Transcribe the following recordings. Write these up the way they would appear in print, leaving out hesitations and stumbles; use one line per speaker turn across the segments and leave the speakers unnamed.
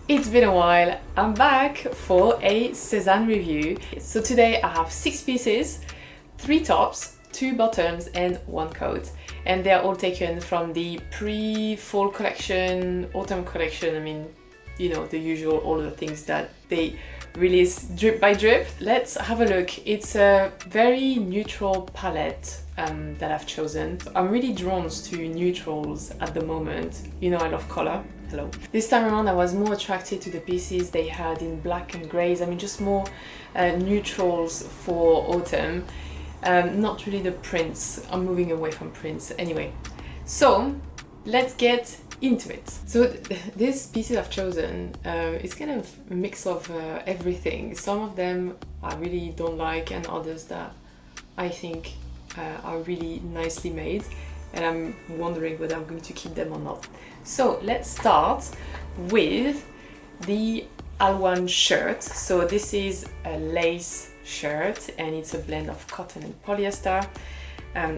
It's been a while. I'm back for a Sézane review. So today I have 6 pieces, 3 tops, 2 bottoms and 1 coat. And they're all taken from the pre-fall collection, autumn collection. I mean, you know, the usual, all the things that they release drip by drip. Let's have a look. It's a very neutral palette that I've chosen. I'm really drawn to neutrals at the moment. You know, I love color. Hello. This time around I was more attracted to the pieces they had in black and greys. I mean, just more neutrals for autumn. Not really the prints. I'm moving away from prints anyway. So let's get into it. So these pieces I've chosen, it's kind of a mix of everything. Some of them I really don't like and others that I think are really nicely made, and I'm wondering whether I'm going to keep them or not. So let's start with the Alwane Shirt. So this is a lace shirt and it's a blend of cotton and polyester.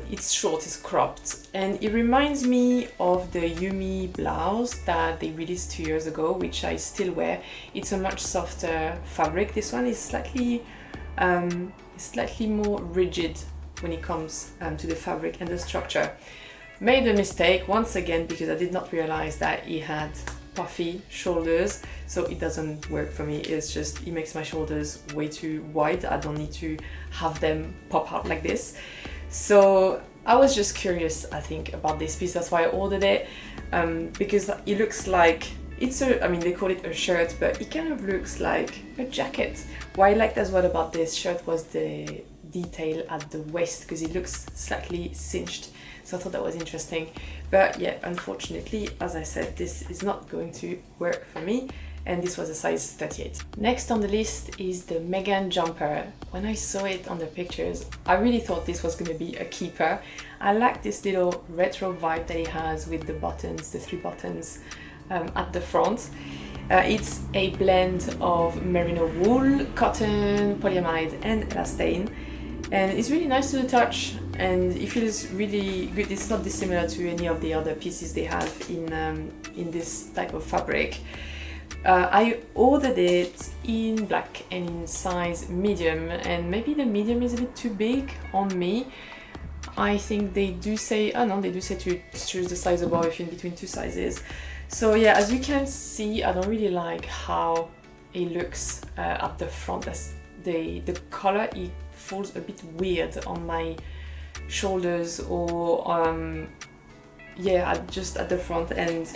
It's short, it's cropped, and it reminds me of the Yumi blouse that they released 2 years ago, which I still wear. It's a much softer fabric. This one is slightly more rigid when it comes to the fabric and the structure. Made a mistake once again because I did not realize that it had puffy shoulders, so it doesn't work for me. It's just, it makes my shoulders way too wide. I don't need to have them pop out like this. So I was just curious, I think, about this piece. That's why I ordered it, because it looks like it's a, I mean, they call it a shirt, but it kind of looks like a jacket. What I liked as well about this shirt was the detail at the waist, because it looks slightly cinched. So I thought that was interesting. But yeah, unfortunately, as I said, this is not going to work for me. And this was a size 38. Next on the list is the Megane Jumper. When I saw it on the pictures, I really thought this was going to be a keeper. I like this little retro vibe that it has with the buttons, the 3 buttons at the front. It's a blend of merino wool, cotton, polyamide and elastane. And it's really nice to the touch and it feels really good. It's not dissimilar to any of the other pieces they have in this type of fabric. I ordered it in black and in size medium, and maybe the medium is a bit too big on me. I think they do say, oh no, they do say to choose the size above if you're in between 2 sizes. So yeah, as you can see, I don't really like how it looks at the front. That's the color, it falls a bit weird on my shoulders, or yeah, just at the front, and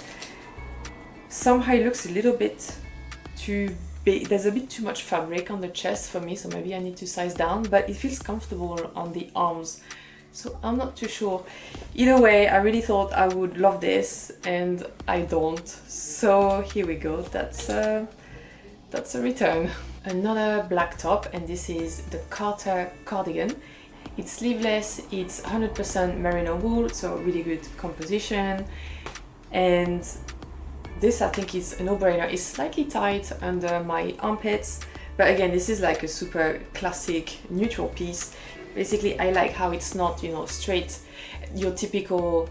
somehow it looks a little bit too big. There's a bit too much fabric on the chest for me, so maybe I need to size down, but it feels comfortable on the arms, so I'm not too sure. Either way, I really thought I would love this and I don't, so here we go. That's a return. Another black top, and this is the Cardigan. It's sleeveless, it's 100% merino wool, so really good composition, and this I think is a no-brainer. It's slightly tight under my armpits, but again, this is like a super classic neutral piece. Basically, I like how it's not, you know, straight, your typical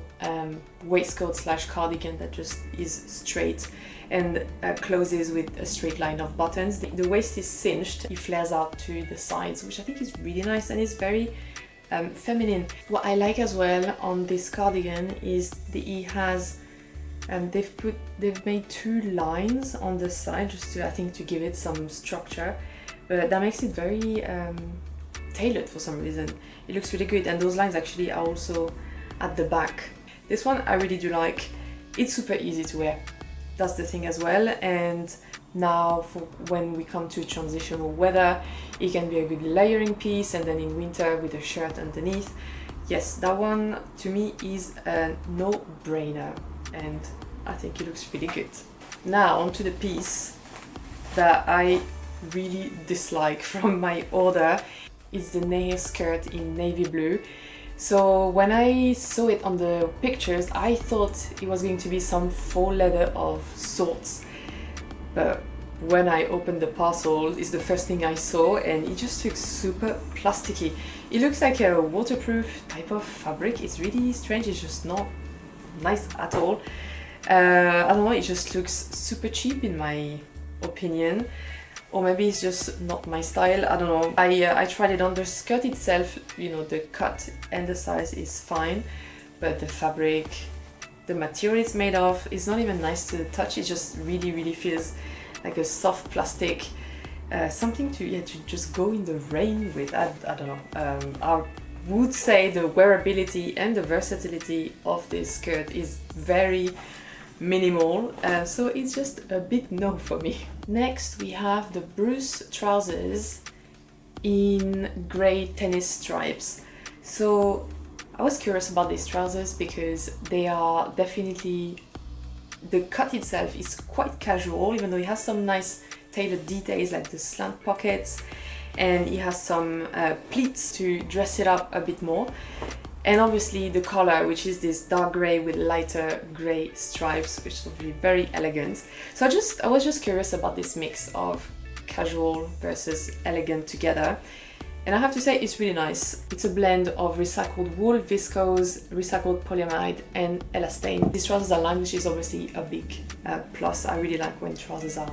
waistcoat slash cardigan that just is straight and closes with a straight line of buttons. The waist is cinched, it flares out to the sides, which I think is really nice and is very feminine. What I like as well on this cardigan is it has they've made 2 lines on the side just to, I think, to give it some structure, but that makes it very tailored for some reason. It looks really good, and those lines actually are also at the back. This one I really do like. It's super easy to wear, that's the thing as well, and now for when we come to transitional weather, it can be a good layering piece, and then in winter with a shirt underneath. Yes, that one to me is a no-brainer, and I think it looks really good. Now onto the piece that I really dislike from my order. It's the Nehir Skirt in navy blue. So when I saw it on the pictures, I thought it was going to be some faux leather of sorts, but when I opened the parcel, it's the first thing I saw, and it just looks super plasticky. It looks like a waterproof type of fabric. It's really strange, it's just not nice at all. I don't know, it just looks super cheap in my opinion. Or maybe it's just not my style, I don't know. I tried it on. The skirt itself, you know, the cut and the size is fine, but the fabric, the material it's made of is not even nice to the touch. It just really feels like a soft plastic, something to just go in the rain with. I don't know. I would say the wearability and the versatility of this skirt is very minimal, so it's just a big no for me. Next we have the Bruce trousers in grey tennis stripes. So I was curious about these trousers because they are definitely, the cut itself is quite casual, even though it has some nice tailored details like the slant pockets, and it has some pleats to dress it up a bit more. And obviously the color, which is this dark grey with lighter grey stripes, which is really very elegant. So I was just curious about this mix of casual versus elegant together. And I have to say it's really nice. It's a blend of recycled wool, viscose, recycled polyamide and elastane. These trousers are lined, which is obviously a big plus. I really like when trousers are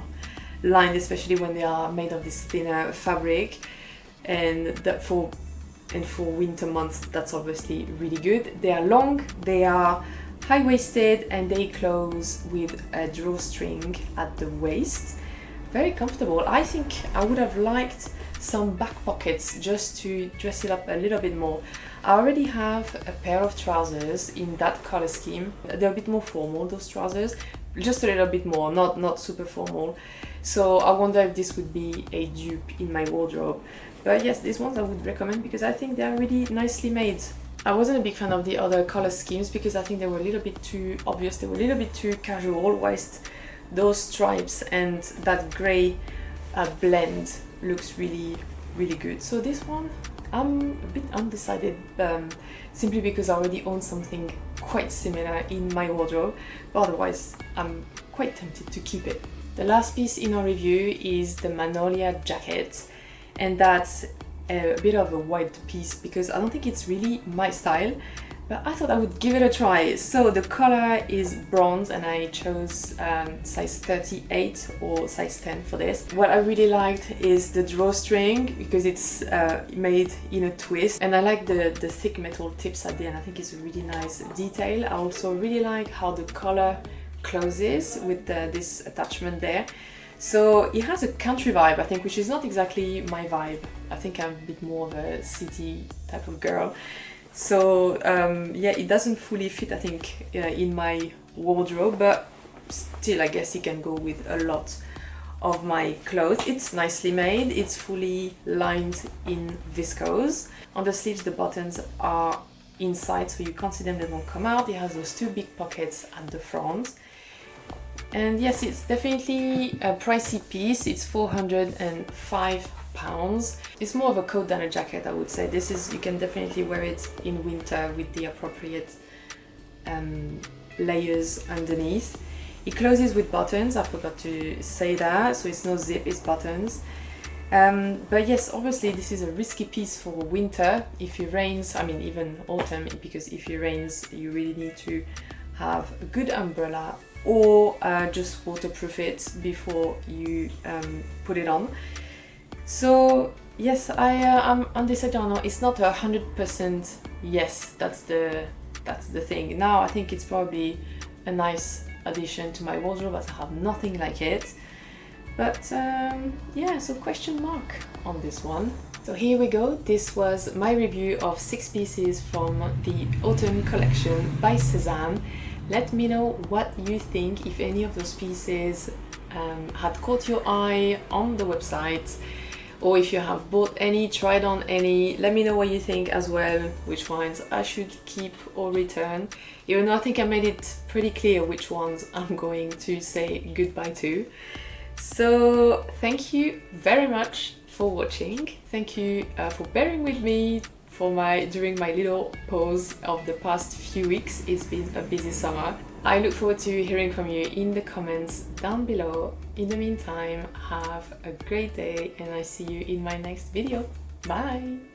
lined, especially when they are made of this thinner fabric. And that for winter months, that's obviously really good. They are long, they are high-waisted, and they close with a drawstring at the waist. Very comfortable. I think I would have liked some back pockets just to dress it up a little bit more. I already have a pair of trousers in that color scheme. They're a bit more formal, those trousers, just a little bit more, not super formal. So I wonder if this would be a dupe in my wardrobe. But yes, these ones I would recommend because I think they're really nicely made. I wasn't a big fan of the other color schemes because I think they were a little bit too obvious, they were a little bit too casual, whilst those stripes and that grey blend looks really good. So this one, I'm a bit undecided, simply because I already own something quite similar in my wardrobe, but otherwise I'm quite tempted to keep it. The last piece in our review is the Manolia Jacket, and that's a bit of a wide piece because I don't think it's really my style, but I thought I would give it a try. So the color is bronze and I chose size 38 or size 10 for this. What I really liked is the drawstring because it's made in a twist, and I like the thick metal tips at the end. I think it's a really nice detail. I also really like how the collar closes with this attachment there. So it has a country vibe, I think, which is not exactly my vibe. I think I'm a bit more of a city type of girl. So yeah, it doesn't fully fit, I think, in my wardrobe, but still I guess it can go with a lot of my clothes. It's nicely made, it's fully lined in viscose. On the sleeves the buttons are inside so you can't see them, they don't come out. It has those two big pockets at the front. And yes, it's definitely a pricey piece. It's £405. It's more of a coat than a jacket, I would say. This is, you can definitely wear it in winter with the appropriate layers underneath. It closes with buttons, I forgot to say that, so it's no zip, it's buttons. But yes, obviously this is a risky piece for winter. If it rains, I mean even autumn, because if it rains you really need to have a good umbrella or just waterproof it before you put it on. So yes, I'm undecided on it. It's not 100% yes, that's the thing. Now I think it's probably a nice addition to my wardrobe as I have nothing like it. But yeah, so question mark on this one. So here we go, this was my review of 6 pieces from the Autumn Collection by Sézane. Let me know what you think, if any of those pieces had caught your eye on the website, or if you have bought any, tried on any. Let me know what you think as well, which ones I should keep or return, even though I think I made it pretty clear which ones I'm going to say goodbye to. So thank you very much for watching. Thank you for bearing with me during my little pause of the past few weeks. It's been a busy summer. I look forward to hearing from you in the comments down below. In the meantime, have a great day and I see you in my next video. Bye!